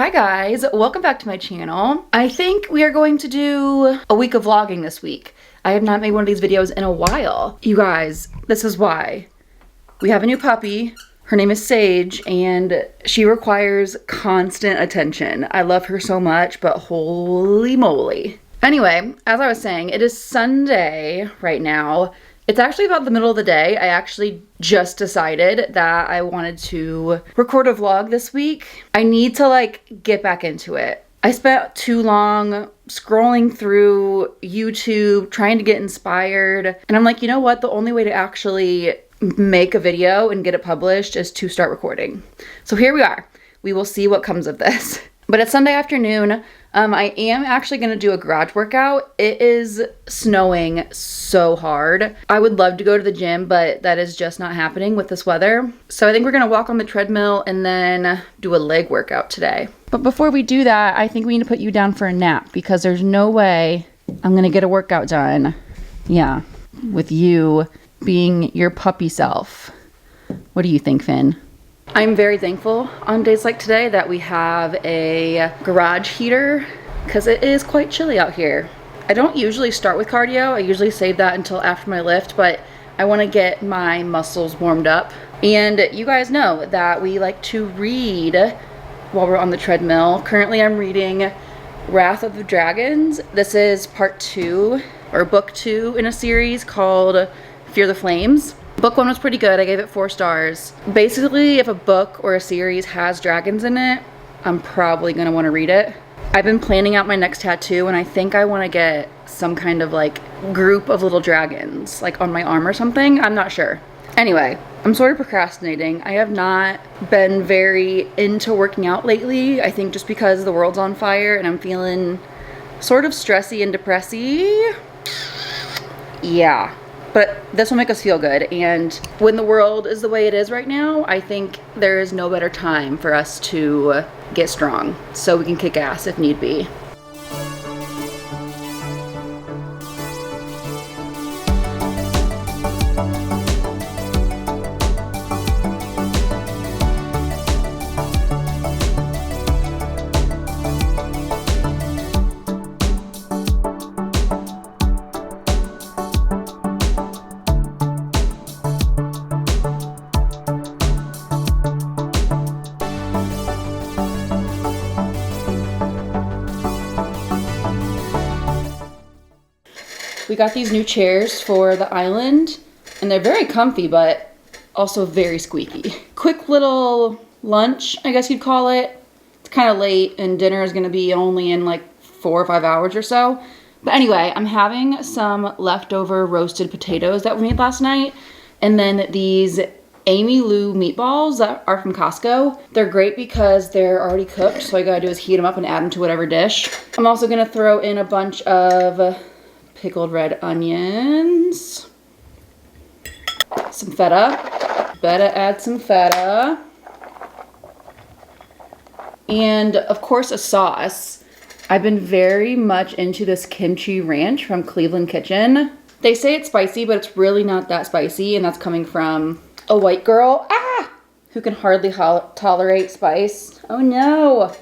Hi guys, welcome back to my channel. I think we are going to do a week of vlogging this week. I have not made one of these videos in a while. You guys, this is why. We have a new puppy. Her name is Sage and she requires constant attention. I love her so much, but holy moly. Anyway, as I was saying, it is Sunday right now. It's actually about the middle of the day. I actually just decided that I wanted to record a vlog this week. I need to get back into it. I spent too long scrolling through YouTube, trying to get inspired. And I'm like, you know what? The only way to actually make a video and get it published is to start recording. So here we are. We will see what comes of this. But it's Sunday afternoon. I am actually gonna do a garage workout. It is snowing so hard. I would love to go to the gym, but that is just not happening with this weather. So I think we're gonna walk on the treadmill and then do a leg workout today. But before we do that, I think we need to put you down for a nap because there's no way I'm gonna get a workout done. Yeah, with you being your puppy self. What do you think, Finn? I'm very thankful on days like today that we have a garage heater because it is quite chilly out here. I don't usually start with cardio. I usually save that until after my lift, but I want to get my muscles warmed up. And you guys know that we like to read while we're on the treadmill. Currently I'm reading Wrath of the Dragons. This is part 2 or book 2 in a series called Fear the Flames. Book 1 was pretty good. I gave it 4 stars. Basically, if a book or a series has dragons in it, I'm probably gonna wanna read it. I've been planning out my next tattoo and I think I wanna get some kind of group of little dragons, on my arm or something. I'm not sure. Anyway, I'm sort of procrastinating. I have not been very into working out lately. I think just because the world's on fire and I'm feeling sort of stressy and depressy. Yeah. But this will make us feel good, and when the world is the way it is right now, I think there is no better time for us to get strong so we can kick ass if need be. We got these new chairs for the island, and they're very comfy, but also very squeaky. Quick little lunch, I guess you'd call it. It's kind of late, and dinner is gonna be only in 4 or 5 hours or so. But anyway, I'm having some leftover roasted potatoes that we made last night, and then these Amy Lou meatballs that are from Costco. They're great because they're already cooked, so all I gotta do is heat them up and add them to whatever dish. I'm also gonna throw in a bunch of pickled red onions, some feta. Better add some feta. And of course a sauce. I've been very much into this kimchi ranch from Cleveland Kitchen. They say it's spicy, but it's really not that spicy, and that's coming from a white girl who can hardly tolerate spice. Oh no.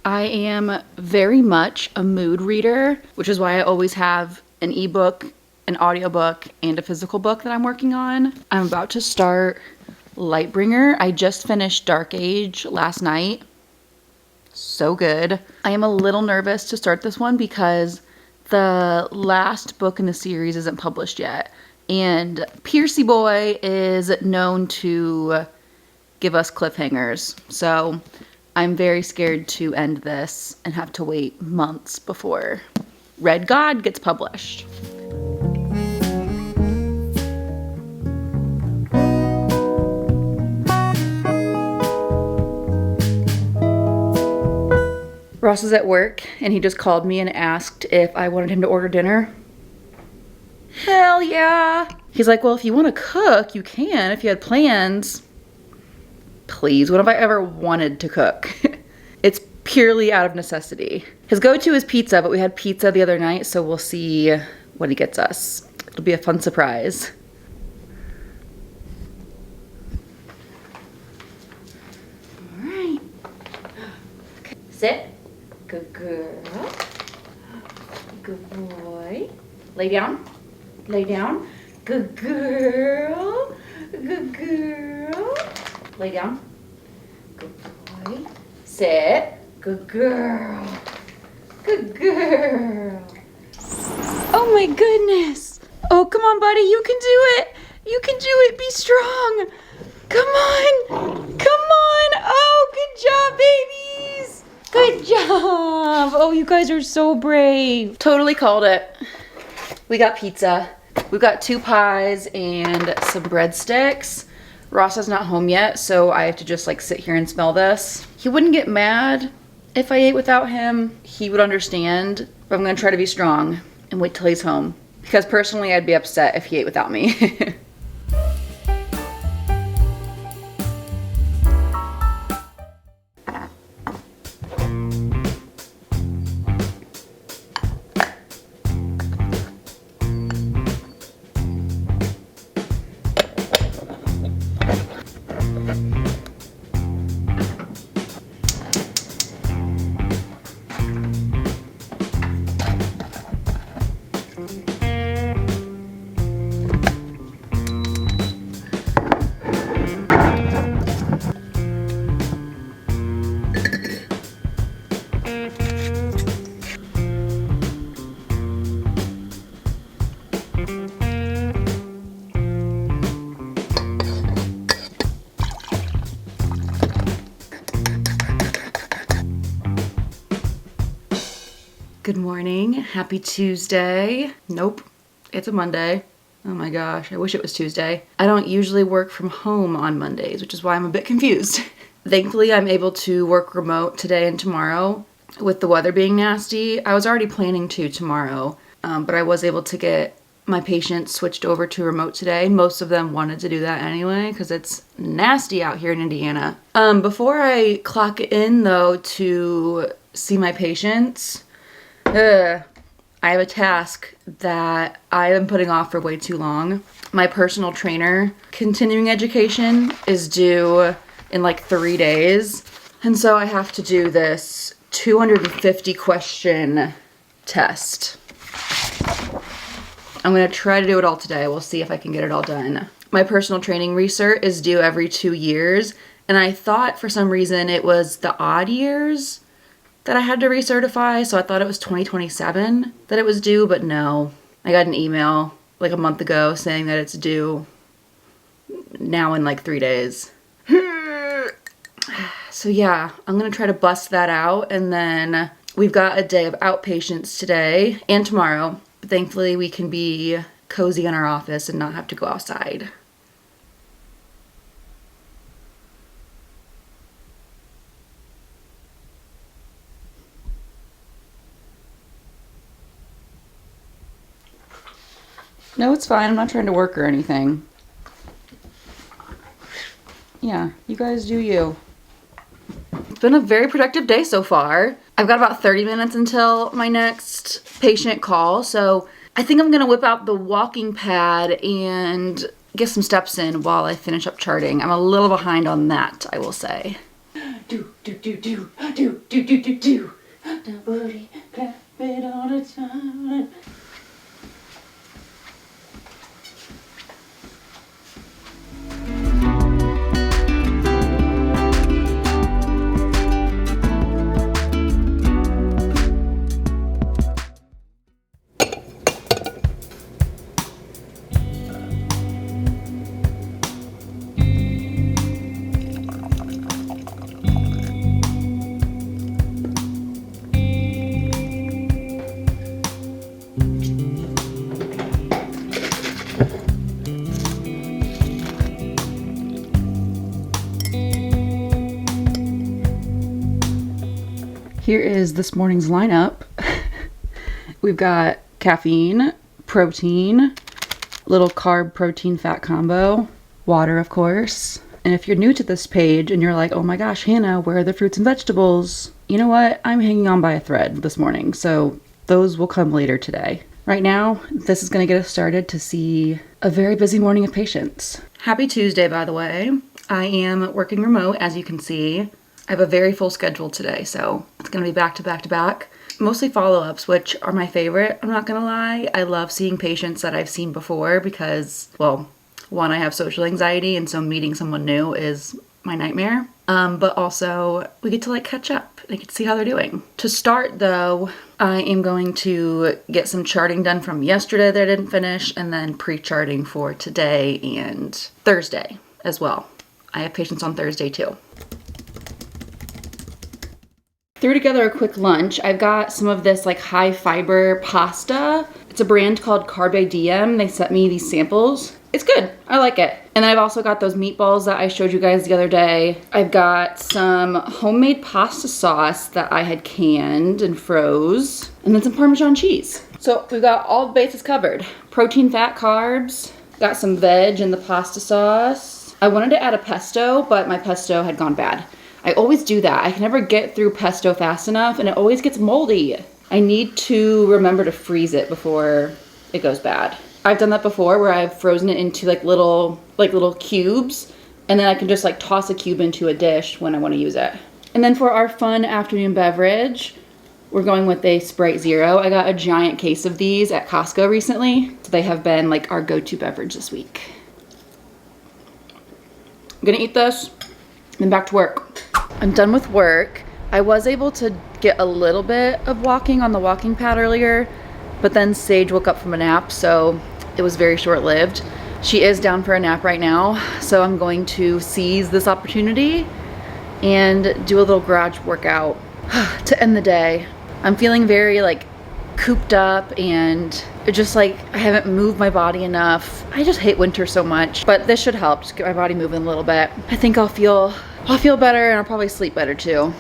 I am very much a mood reader, which is why I always have an ebook, an audiobook, and a physical book that I'm working on. I'm about to start Lightbringer. I just finished Dark Age last night. So good. I am a little nervous to start this one because the last book in the series isn't published yet. And Piercy Boy is known to give us cliffhangers. So I'm very scared to end this and have to wait months before Red God gets published. Ross is at work and he just called me and asked if I wanted him to order dinner. Hell yeah. He's like, well, if you want to cook, you can if you had plans. Please, when have I ever wanted to cook? It's purely out of necessity. His go-to is pizza, but we had pizza the other night, so we'll see what he gets us. It'll be a fun surprise. Sit. Good girl. Good boy. Lay down. Lay down. Good girl. Good girl. Lay down. Good boy. Sit. Good girl. Good girl. Oh my goodness. Oh, come on, buddy. You can do it. You can do it. Be strong. Come on. Come on. Oh, good job, babies. Good job. Oh, you guys are so brave. Totally called it. We got pizza. We've got 2 pies and some breadsticks. Ross is not home yet, so I have to just like sit here and smell this. He wouldn't get mad if I ate without him. He would understand, but I'm gonna try to be strong and wait till he's home. Because personally, I'd be upset if he ate without me. Good morning. Happy Tuesday. Nope, it's a Monday. Oh my gosh, I wish it was Tuesday. I don't usually work from home on Mondays, which is why I'm a bit confused. Thankfully, I'm able to work remote today and tomorrow. With the weather being nasty, I was already planning to tomorrow, but I was able to get my patients switched over to remote today. Most of them wanted to do that anyway because it's nasty out here in Indiana. Before I clock in though to see my patients, I have a task that I have been putting off for way too long. My personal trainer continuing education is due in like 3 days. And so I have to do this 250 question test. I'm going to try to do it all today. We'll see if I can get it all done. My personal training recert is due every 2 years. And I thought for some reason it was the odd years that I had to recertify, so I thought it was 2027 that it was due, but no. I got an email like a month ago saying that it's due now in like 3 days. So yeah, I'm gonna try to bust that out, and then we've got a day of outpatients today and tomorrow. But thankfully we can be cozy in our office and not have to go outside. No, it's fine. I'm not trying to work or anything. Yeah, you guys do you. It's been a very productive day so far. I've got about 30 minutes until my next patient call, so I think I'm gonna whip out the walking pad and get some steps in while I finish up charting. I'm a little behind on that, I will say. Do, do, do, do, do, do, do, do, do. The booty clap it all the time. Here is this morning's lineup. We've got caffeine, protein, little carb protein fat combo, water of course. And if you're new to this page and you're like, oh my gosh, Hannah, where are the fruits and vegetables? You know what? I'm hanging on by a thread this morning, so those will come later today. Right now, this is gonna get us started to see a very busy morning of patients. Happy Tuesday, by the way. I am working remote, as you can see. I have a very full schedule today, so it's gonna be back to back to back. Mostly follow-ups, which are my favorite, I'm not gonna lie. I love seeing patients that I've seen before because, well, one, I have social anxiety, and so meeting someone new is my nightmare. But also we get to like catch up. I get to see how they're doing. To start though, I am going to get some charting done from yesterday that I didn't finish, and then pre-charting for today and Thursday as well. I have patients on Thursday too. Threw together a quick lunch. I've got some of this like high fiber pasta. It's a brand called Carpe Diem. They sent me these samples. It's good. I like it. And then I've also got those meatballs that I showed you guys the other day. I've got some homemade pasta sauce that I had canned and froze. And then some Parmesan cheese. So we've got all the bases covered. Protein, fat, carbs. Got some veg in the pasta sauce. I wanted to add a pesto, but my pesto had gone bad. I always do that. I can never get through pesto fast enough, and it always gets moldy. I need to remember to freeze it before it goes bad. I've done that before where I've frozen it into like little cubes, and then I can just like toss a cube into a dish when I want to use it. And then for our fun afternoon beverage, we're going with a Sprite Zero. I got a giant case of these at Costco recently, so they have been like our go-to beverage this week. I'm gonna eat this, then back to work. I'm done with work. I was able to get a little bit of walking on the walking pad earlier, but then Sage woke up from a nap, so it was very short-lived. She is down for a nap right now, so I'm going to seize this opportunity and do a little garage workout to end the day. I'm feeling very like cooped up, and it just like I haven't moved my body enough. I just hate winter so much, but this should help just get my body moving a little bit. I think I'll feel better, and I'll probably sleep better too.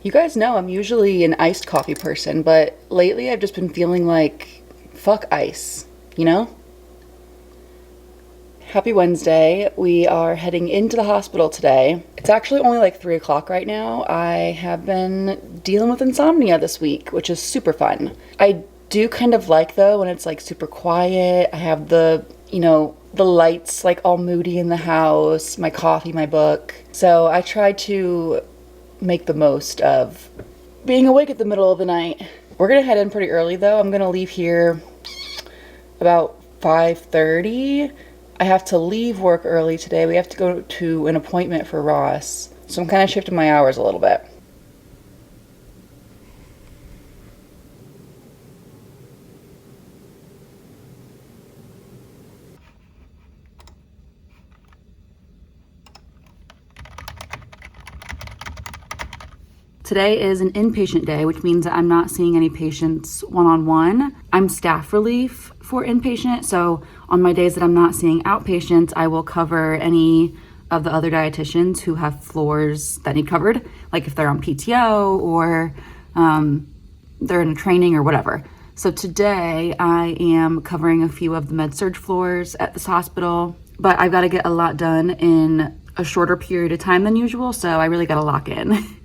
You guys know I'm usually an iced coffee person, but lately I've just been feeling like, fuck ice, you know? Happy Wednesday. We are heading into the hospital today. It's actually only like 3 o'clock right now. I have been dealing with insomnia this week, which is super fun. I do kind of like though when it's like super quiet. I have the, you know, the lights like all moody in the house, my coffee, my book. So I try to make the most of being awake at the middle of the night. We're gonna head in pretty early though. I'm gonna leave here about 5:30. I have to leave work early today. We have to go to an appointment for Ross. So I'm kind of shifting my hours a little bit. Today is an inpatient day, which means that I'm not seeing any patients one-on-one. I'm staff relief for inpatient, so on my days that I'm not seeing outpatients, I will cover any of the other dietitians who have floors that need covered, like if they're on PTO or they're in a training or whatever. So today I am covering a few of the med-surg floors at this hospital, but I've got to get a lot done in a shorter period of time than usual, so I really got to lock in.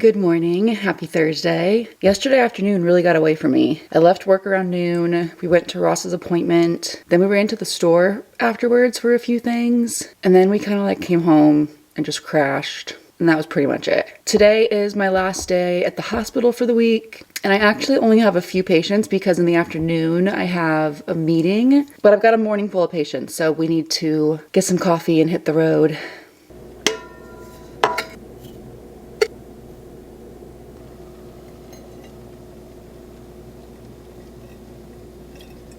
Good morning. Happy Thursday. Yesterday afternoon really got away from me. I left work around noon. We went to Ross's appointment. Then we ran to the store afterwards for a few things. And then we kind of like came home and just crashed. And that was pretty much it. Today is my last day at the hospital for the week. And I actually only have a few patients because in the afternoon I have a meeting. But I've got a morning full of patients, so we need to get some coffee and hit the road.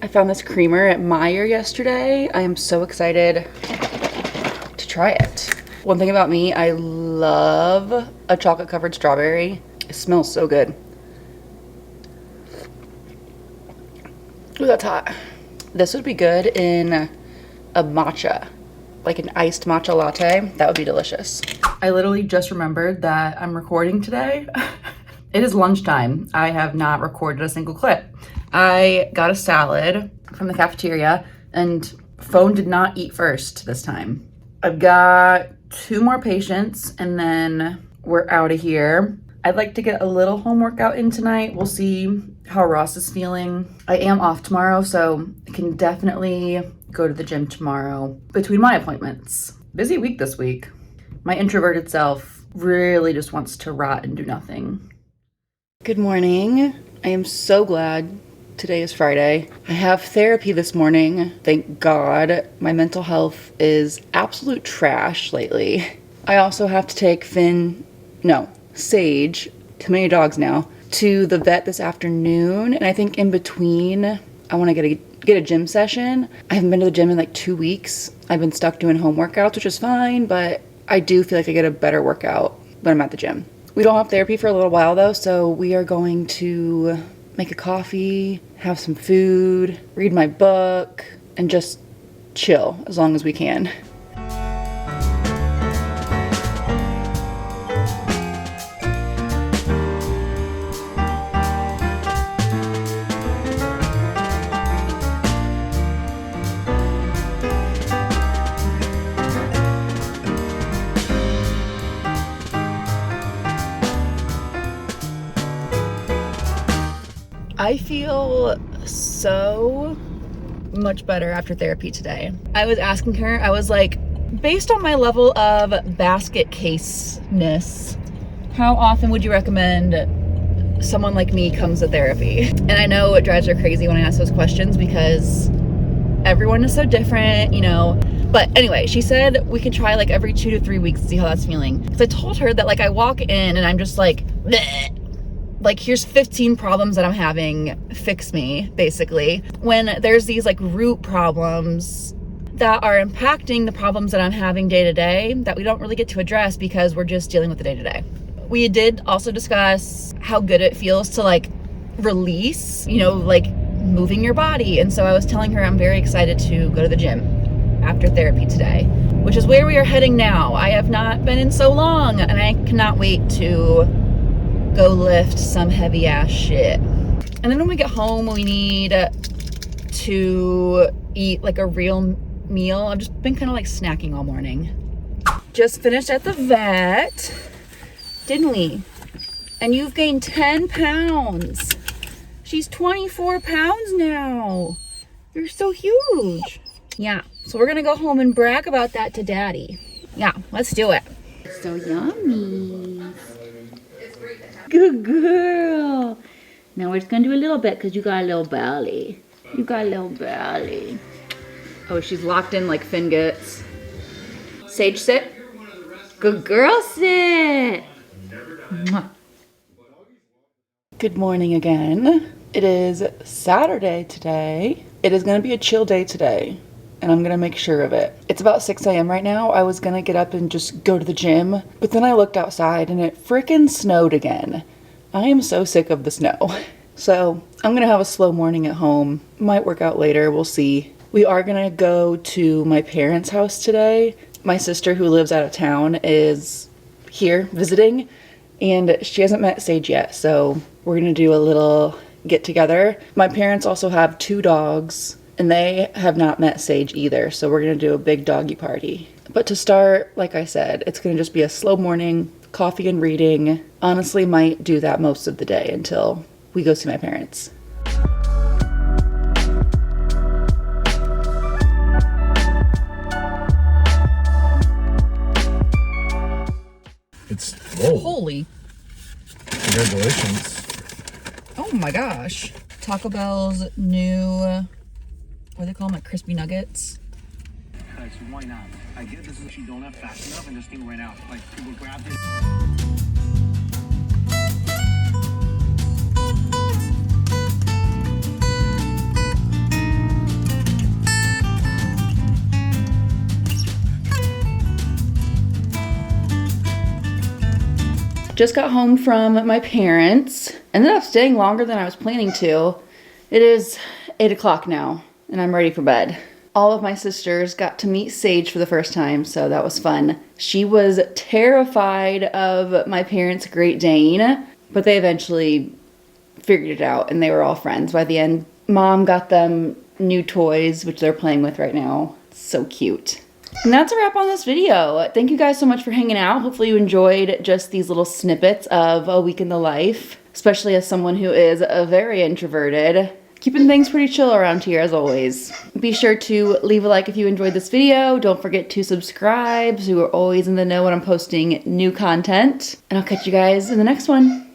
I found this creamer at Meijer yesterday. I am so excited to try it. One thing about me, I love a chocolate covered strawberry. It smells so good. Ooh, that's hot. This would be good in a matcha, like an iced matcha latte. That would be delicious. I literally just remembered that I'm recording today. It is lunchtime. I have not recorded a single clip. I got a salad from the cafeteria and phone did not eat first this time. I've got 2 more patients and then we're out of here. I'd like to get a little home workout in tonight. We'll see how Ross is feeling. I am off tomorrow, so I can definitely go to the gym tomorrow between my appointments. Busy week this week. My introverted self really just wants to rot and do nothing. Good morning. I am so glad today is Friday. I have therapy this morning. Thank God. My mental health is absolute trash lately. I also have to take Sage, too many dogs now, to the vet this afternoon. And I think in between, I want to get a gym session. I haven't been to the gym in like 2 weeks. I've been stuck doing home workouts, which is fine, but I do feel like I get a better workout when I'm at the gym. We don't have therapy for a little while though, so we are going to make a coffee, have some food, read my book, and just chill as long as we can. I feel so much better after therapy today. I was asking her, I was like, based on my level of basket case-ness, how often would you recommend someone like me comes to therapy? And I know it drives her crazy when I ask those questions because everyone is so different, you know. But anyway, she said we could try like every 2 to 3 weeks to see how that's feeling. Because I told her that like I walk in and I'm just like, bleh. Like, here's 15 problems that I'm having, fix me, basically. When there's these like root problems that are impacting the problems that I'm having day to day that we don't really get to address because we're just dealing with the day to day. We did also discuss how good it feels to like release, you know, like moving your body. And so I was telling her I'm very excited to go to the gym after therapy today, which is where we are heading now. I have not been in so long and I cannot wait to go lift some heavy ass shit. And then when we get home, we need to eat like a real meal. I've just been kind of like snacking all morning. Just finished at the vet, didn't we? And you've gained 10 pounds. She's 24 pounds now. You're so huge. Yeah, so we're gonna go home and brag about that to Daddy. Yeah, let's do it. So yummy. Good girl. Now we're just gonna do a little bit because you got a little belly. You got a little belly. Oh, she's locked in like Finn gets. Sage, sit. Good girl, sit. Mwah. Good morning again. It is Saturday today. It is gonna be a chill day today, and I'm gonna make sure of it. It's about 6 a.m. right now. I was gonna get up and just go to the gym, but then I looked outside and it frickin' snowed again. I am so sick of the snow. So I'm gonna have a slow morning at home. Might work out later, we'll see. We are gonna go to my parents' house today. My sister who lives out of town is here visiting and she hasn't met Sage yet, so we're gonna do a little get together. My parents also have 2 dogs and they have not met Sage either, so we're gonna do a big doggy party. But to start, like I said, it's gonna just be a slow morning. coffee and reading. Honestly, might do that most of the day until we go see my parents. It's whoa. Holy. Congratulations. Oh my gosh. Taco Bell's new, what do they call them, like crispy nuggets? So why not? I get this is you don't have fast enough and this thing ran out. Like people grabbed it. Just got home from my parents. Ended up staying longer than I was planning to. It is 8 o'clock now, and I'm ready for bed. All of my sisters got to meet Sage for the first time, so that was fun. She was terrified of my parents' Great Dane, but they eventually figured it out, and they were all friends by the end. Mom got them new toys, which they're playing with right now. So cute. And that's a wrap on this video. Thank you guys so much for hanging out. Hopefully you enjoyed just these little snippets of a week in the life, especially as someone who is very introverted. Keeping things pretty chill around here as always. Be sure to leave a like if you enjoyed this video. Don't forget to subscribe so you're always in the know when I'm posting new content. And I'll catch you guys in the next one.